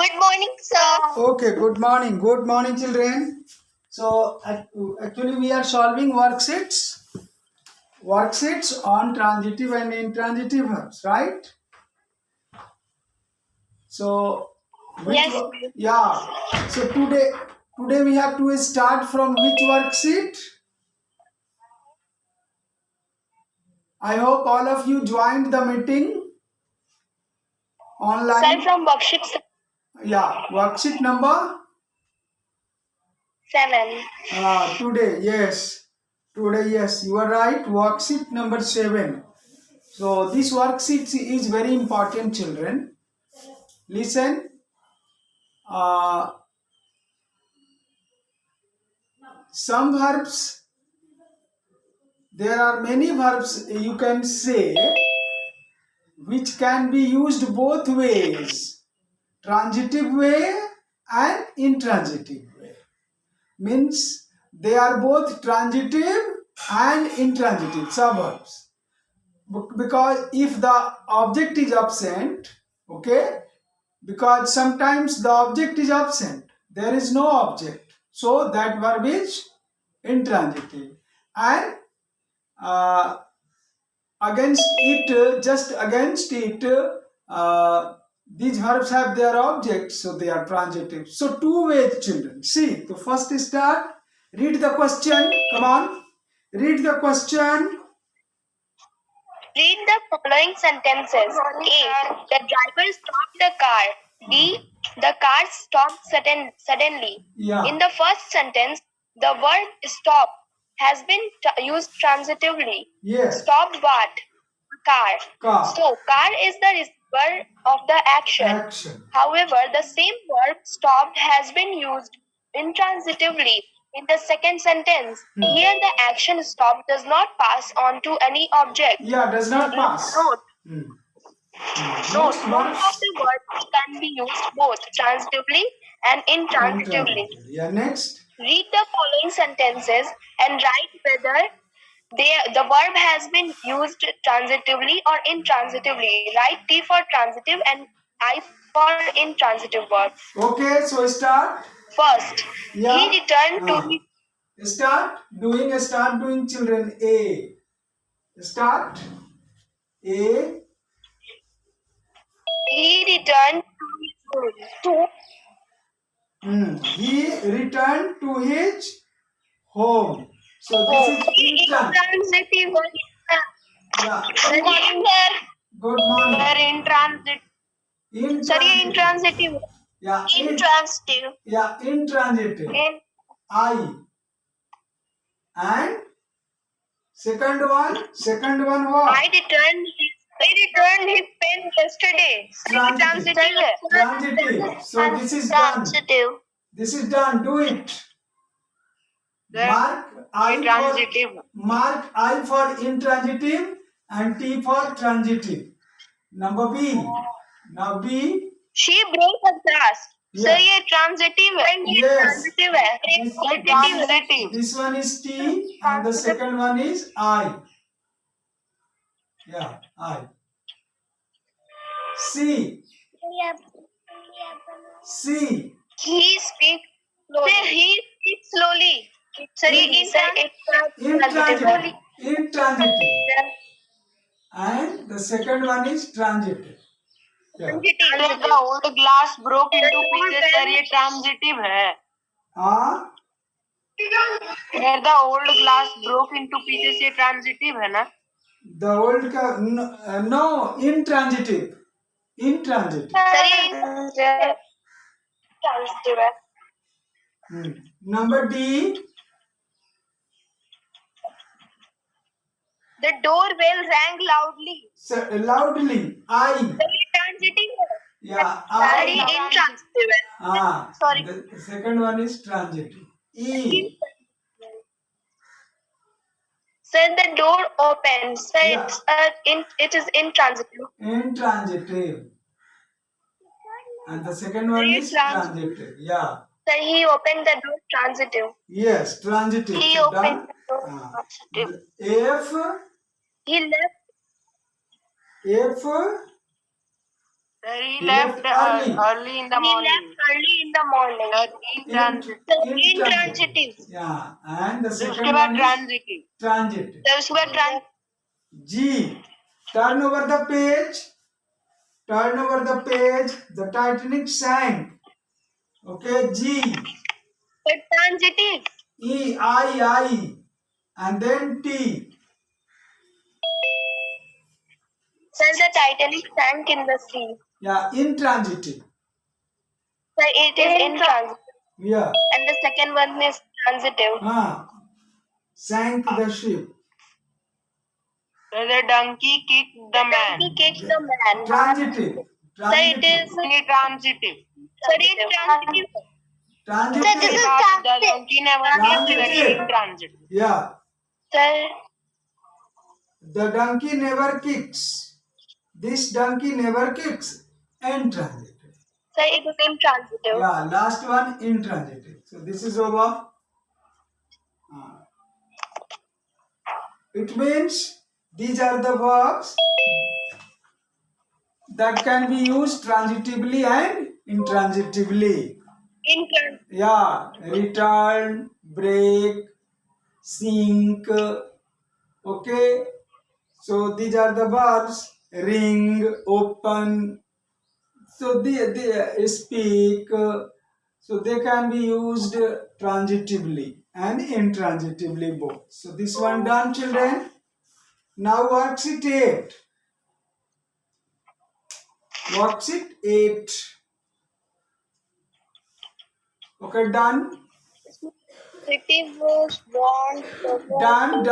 Good morning, sir. Okay, good morning. Good morning, children. So, actually, we are solving worksheets on transitive and intransitive verbs, right? So, Yes. yeah. So today we have to start from which worksheet? I hope all of you joined the meeting online. Sir, from worksheet Yeah, worksheet number 7. today, yes. Today, yes, you are right. Worksheet number 7. So this worksheet is very important, children. Listen. Uh, some verbs, there are many verbs you can say which can be used both ways, transitive way and intransitive way. Means they are both transitive and intransitive suburbs. Because if the object is absent, okay, because sometimes the object is absent, there is no object, so that verb is intransitive. And uh, against it, just against it, these verbs have their object, so they are transitive. So two ways, children. See, the first start, read the question. Come on, read the question. Read the following sentences. A. The driver stopped the car. B. The car stopped suddenly. Yeah. In the first sentence, the word stop has been used transitively. Yes. Stop what? Car. Car. So, car is the receiver of the action. However, the same verb stopped has been used intransitively in the second sentence. Here, the action stop does not pass on to any object. Yeah, does not pass. Note. Note, Next both one. of the words can be used both transitively and intransitively. Yeah, next. Read the following sentences and write whether the verb has been used transitively or intransitively. Write T for transitive and I for intransitive verb. Okay, so start. First, Yeah. he returned to Start doing children. A. Start. A. he returned to He returned to his home. So this is intransitive. Yeah. Good morning, sir. Good morning. Sir, intransitive. Sorry, intransitive. Yeah. Intransitive. Yeah, intransitive. I. And second one what? I returned his pen yesterday. Transitive. So this is done. Transitive. This is done. Do it. Mark I for intransitive and T for transitive. Number B. Now B. She broke a glass. Yeah. So ये transitive है. Yes. Transitive है. This one is T and the second one is I. Yeah, I. C. C. He speaks slowly. Sorry, Intransitive. And the second one is transitive. Yeah. The old glass broke into pieces. Sir ये transitive है. Where the old glass broke into pieces ये transitive है ना? The old no, intransitive. Intransitive. Sir transitive है. Number D. The doorbell rang loudly. Loudly. I. Transitive है. Yeah. Sorry, intransitive है. Sorry. The second one is transitive. E. So the door opens. So Yeah. it is intransitive. Intransitive. And the second one is transitive. Yeah. So he opened the door transitive. Yes, transitive. He So opened done. the door transitive. F. He left. F. He left early. early in the morning. He left early in the morning. Intransitive. Yeah, and the उसके second बाद one is transitive. transitive. तो उसके बाद G. Turn over the page. Turn over the page. The Titanic sank. Okay, G. transitive. E, I. And then T. Sir, the Titanic sank in the sea. Yeah, intransitive. Sir, it is intransitive. Yeah. And the second one is transitive. Sank the ship. So the donkey kicked the man. Donkey kicked the man. Transitive. Sir, it is transitive. Sir, it is transitive. Transitive. Sir, this is transitive. The donkey never Transitive. transitive. Yeah. Sir, the donkey never kicks. This donkey never kicks. Intransitive. Sir, it is intransitive. Yeah, last one intransitive. So this is over. It means these are the verbs that can be used transitively and intransitively. Yeah, return, break, sink. Okay, so these are the verbs: ring, open. So they speak. So they can be used transitively and intransitively both. So this one done, children. Now worksheet 8. Worksheet 8. Okay, done. City was born. Done.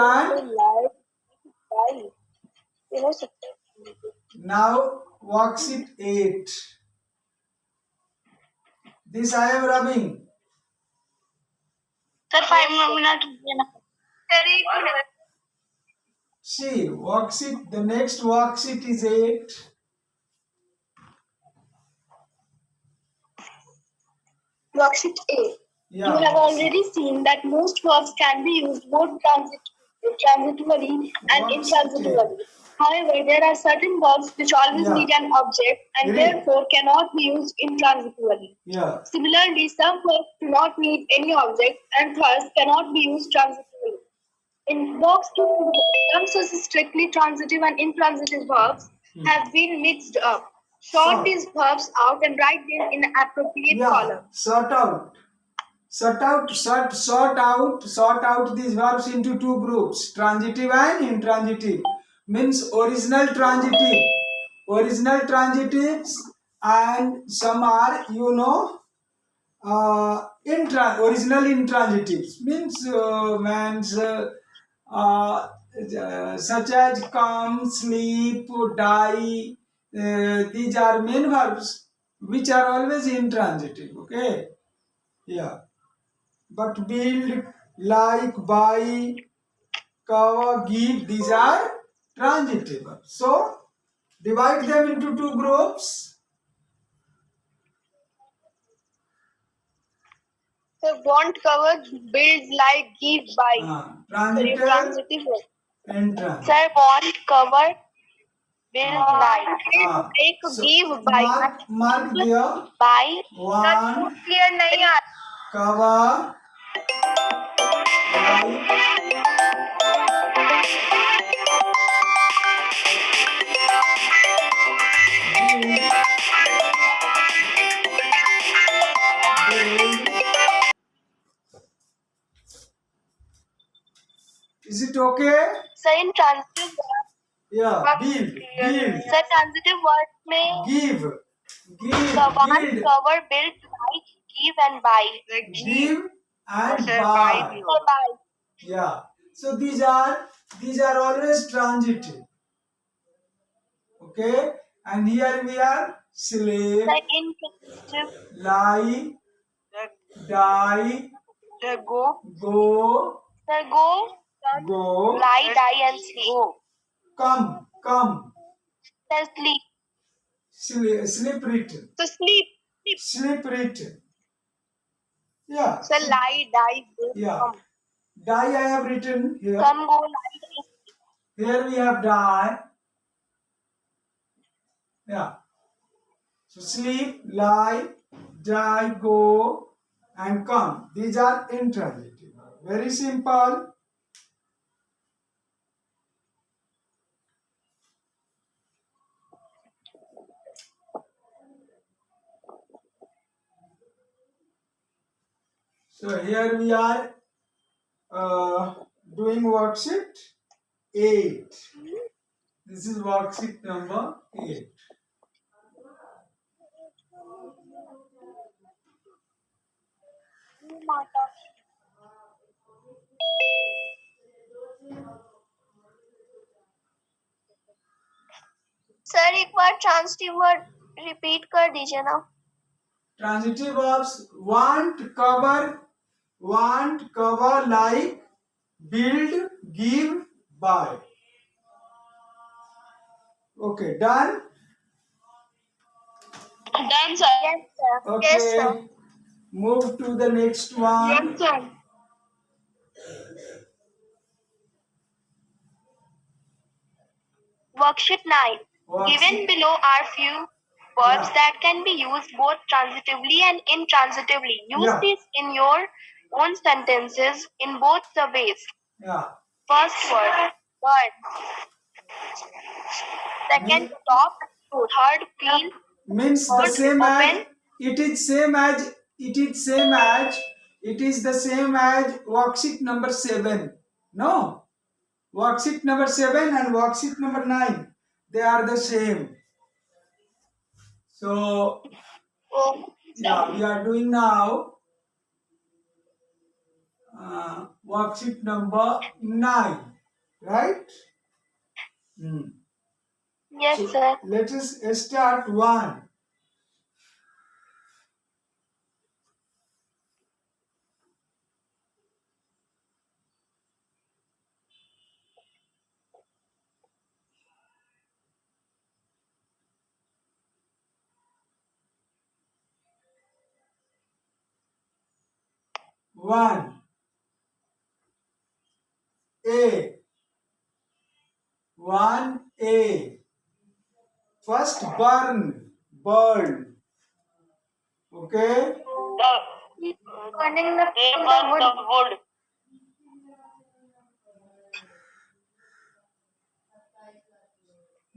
You know, Now worksheet 8. This I am rubbing. Sir, 5 minutes. See, worksheet, the next worksheet is 8. Worksheet A. Yeah. You have already seen that most verbs can be used both transitively and intransitively. However, there are certain verbs which always need an object and therefore cannot be used intransitively. Yeah. Similarly, some verbs do not need any object and thus cannot be used transitively. In box 2, terms of strictly transitive and intransitive verbs have been mixed up. Sort these verbs out and write them in appropriate column. Sort out these verbs into two groups, transitive and intransitive. Means original transitives, and some are, original intransitives. Such as come, sleep, die. These are main verbs which are always intransitive. Okay. Yeah. But build, like, buy, cover, give, these are transitive verbs. So divide them into two groups. So want, cover, build, like, give, buy. Transitive and transitive. Sir, want, cover, build, like, take, So give, buy. mark there. Buy. One, Clear नहीं आ cover, like, is it okay? Sir, in transitive Yeah, build. Sir, transitive word में Give, want, cover, build, like, give and buy. give and buy. Yeah. So these are always transitive. Okay. And here we are slave, Sir, intransitive. lie, die, Go. Sir, go, lie, die and sleep. come, Sir, sleep written, So sleep written. Yeah. Sir, lie, die, go, Yeah. come. Die I have written here. Come, go, lie. Here we have die. Yeah. So sleep, lie, die, go, and come. These are intransitive. Very simple. So here we are doing worksheet 8. This is worksheet number 8. Sir एक बार transitive word repeat कर दीजिए ना. Transitive verbs want, cover, like, build, give, buy. Okay, done? Done, sir. Yes, sir. Okay. Yes, sir. Move to the next one. Yes, sir. Worksheet 9. Given below are few verbs that can be used both transitively and intransitively. Use these in your own sentences in both the ways. Yeah. First word, bird. Second, stop. Third, feel. Means the Fourth, same as open. it is the same as worksheet number 7. No, worksheet number 7 and worksheet number 9, they are the same. So yeah, we are doing now worksheet number 9, right? Yes, So sir. let us start one. One. A. 1A. First burn. Okay. Burning the wood.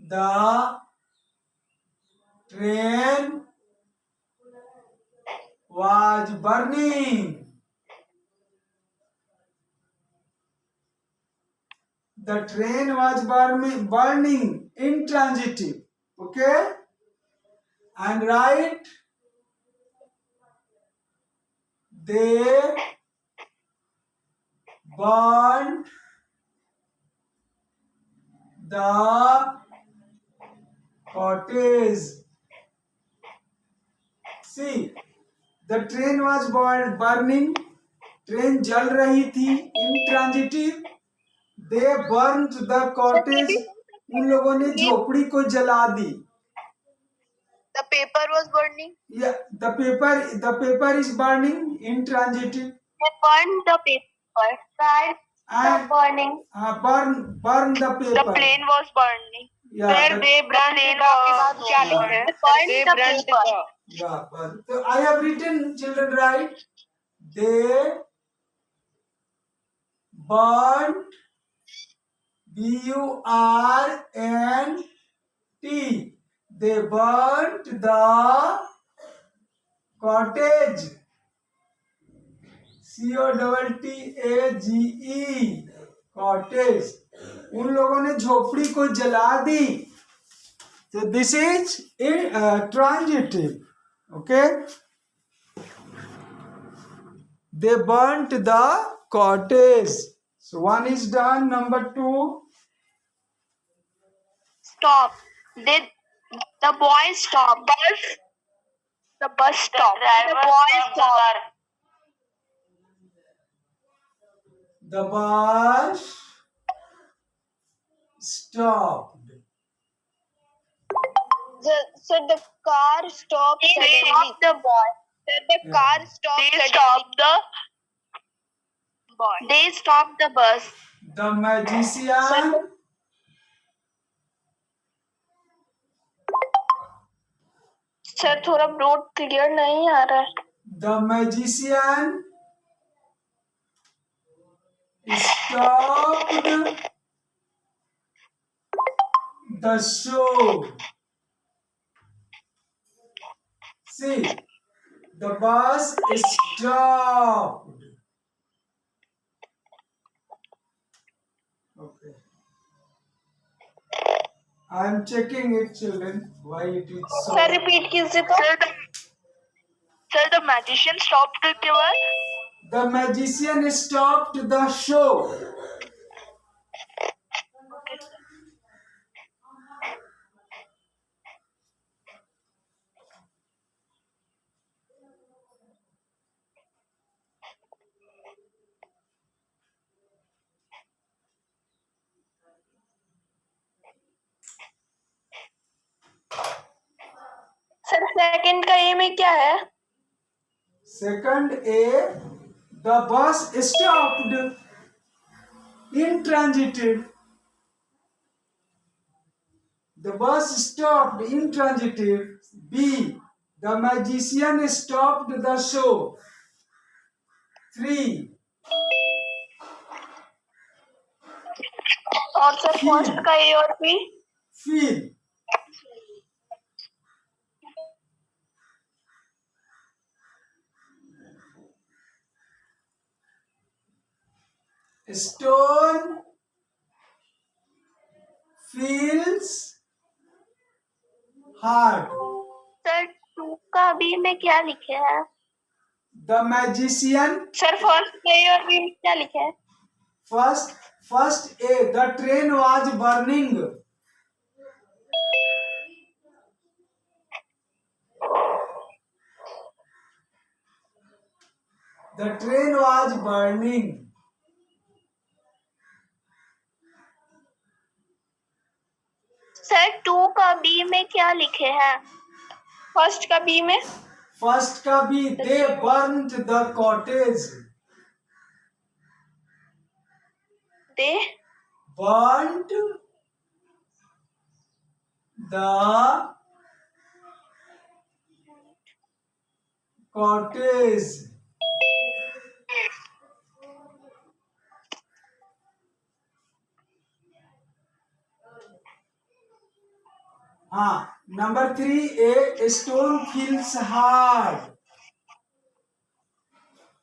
The train was burning. The train was burning, intransitive. Okay? And right, they burned the cottage. See, the train was burning. Train जल रही थी, intransitive. They burnt the cottage. उन लोगों ने झोपड़ी को जला दी. The paper was burning. Yeah, the paper is burning, intransitive. They burned the paper. Right. The burning. Burn the paper. The plane was burning. Yeah, Where they burned the plane. They burned the paper. Yeah, burn. So I have written, children, right? They burnt, burnt. They burnt the cottage. COTTAGE. Cottage. उन लोगों ने झोपड़ी को जला दी. So this is transitive. Okay. They burnt the cottage. So one is done. Number 2. Stop. Did the boy stop? The bus stopped. The boy stopped. The bus stopped. So the car stopped suddenly. Stopped the boy. The car stopped suddenly. Stopped the boy. They stopped the bus. The magician sir थोड़ा broad clear नहीं आ रहा है. The magician stopped the show. See, the bus stopped. Okay. I am checking it, children. Why it is so? Sir repeat कीजिए तो. Sir the magician stopped के बाद. The magician stopped the show. Sir second का ए में क्या है? Second A, the bus stopped, intransitive. The bus stopped, intransitive. B, the magician stopped the show. 3. और sir first का ए और B. Feel. Stone feels hard. Sir two का B में क्या लिखे हैं? The magician. सर फर्स्ट का A और बी में क्या लिखे हैं? First A, the train was burning. The train was burning. Sir two का बी में क्या लिखे हैं? फर्स्ट का बी में. First का भी, they burnt the cottage. They Burnt the cottage. हाँ, number 3 A, stone feels hard.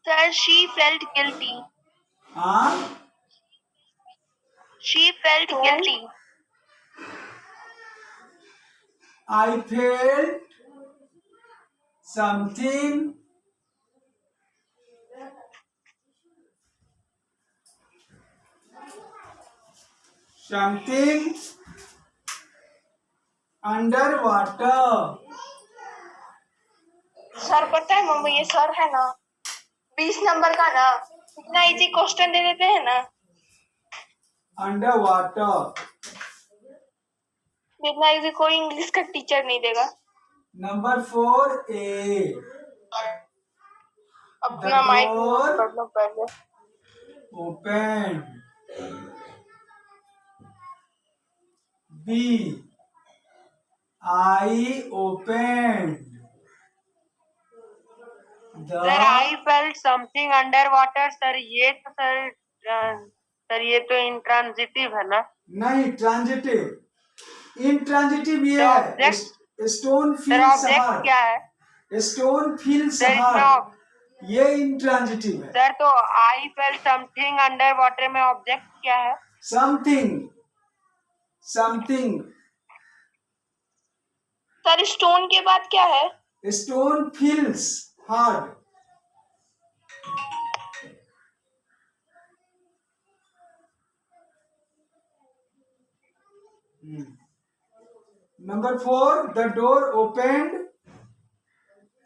Sir she felt guilty. हाँ, she felt guilty. I felt something underwater. Sir पता है मम्मी ये सर है ना 20 नंबर का ना इतना इजी क्वेश्चन दे देते हैं ना. Underwater. इतना इजी कोई इंग्लिश का टीचर नहीं देगा. Number 4A. अपना माइक पढ़ना पहले. Open. B. I opened. Sir I felt something under water. Sir ये तो सर ये तो इंट्रांजिटिव है ना. नहीं, ट्रांजिटिव. इंट्रांजिटिव ये है. Stone sir feels object hard. क्या है? स्टोन फील्स सर इसमें हार्ड. ये इंट्रांजिटिव है. सर तो I felt something under water में ऑब्जेक्ट क्या है? समथिंग. सर स्टोन के बाद क्या है? Stone feels hard. Number 4, the door opened.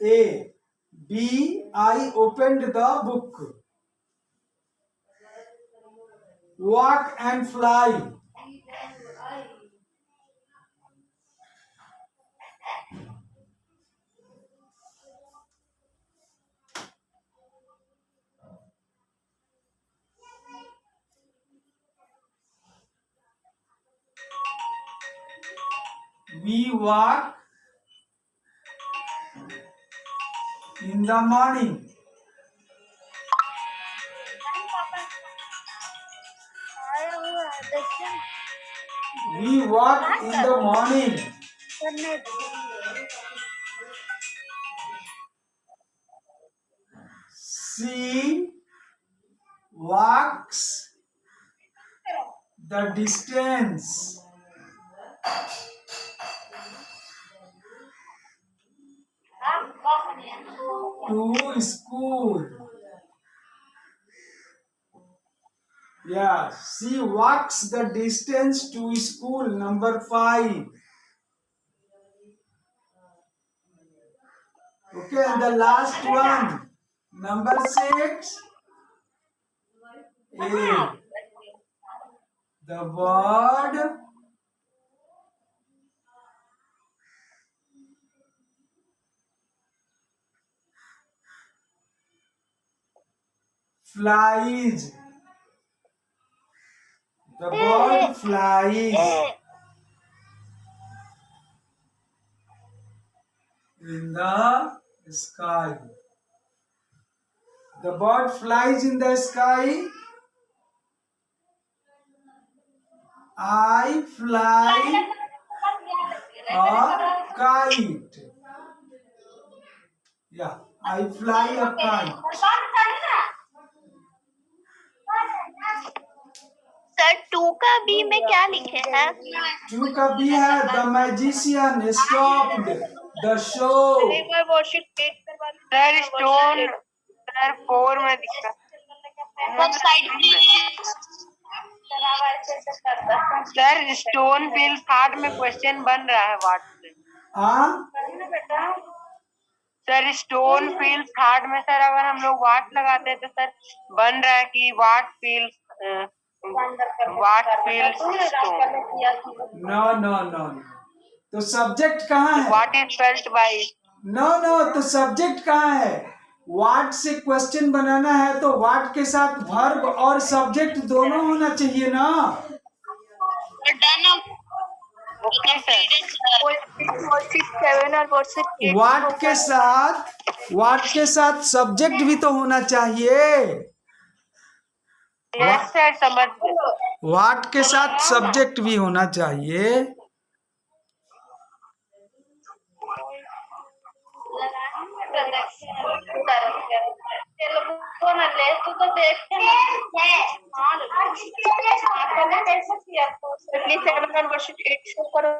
A. B. I opened the book. Walk and fly. We walk In the morning. We walk in the morning. She walks the distance to school. Yeah, she walks the distance to school. Number 5. Okay, and the last one. Number 6. A. The word flies. The bird flies in the sky. The bird flies in the sky. I fly a kite. Yeah, I fly a kite. Sir 2 का B में क्या लिखे हैं? 2 का B है the magician stopped the show. एक बार worksheet page करवा sir stone sir 4 में दिखा website sir stone field heart में क्वेश्चन बन रहा है वाट से हाँ, सर स्टोन फील्ड हार्ट में सर अगर हम लोग वाट लगाते हैं तो सर बन रहा है कि what feeled stone. No no no. तो सब्जेक्ट कहाँ है? What is felt by. No no, तो सब्जेक्ट कहाँ है? वाट से क्वेश्चन बनाना है तो वाट के साथ वर्ब और सब्जेक्ट दोनों होना चाहिए ना. Okay sir. वाट के साथ सब्जेक्ट भी तो होना चाहिए. यस सर समझ गए. वाट के साथ सब्जेक्ट भी होना चाहिए. प्लीज 7 और वर्कशीट 8 शो करो.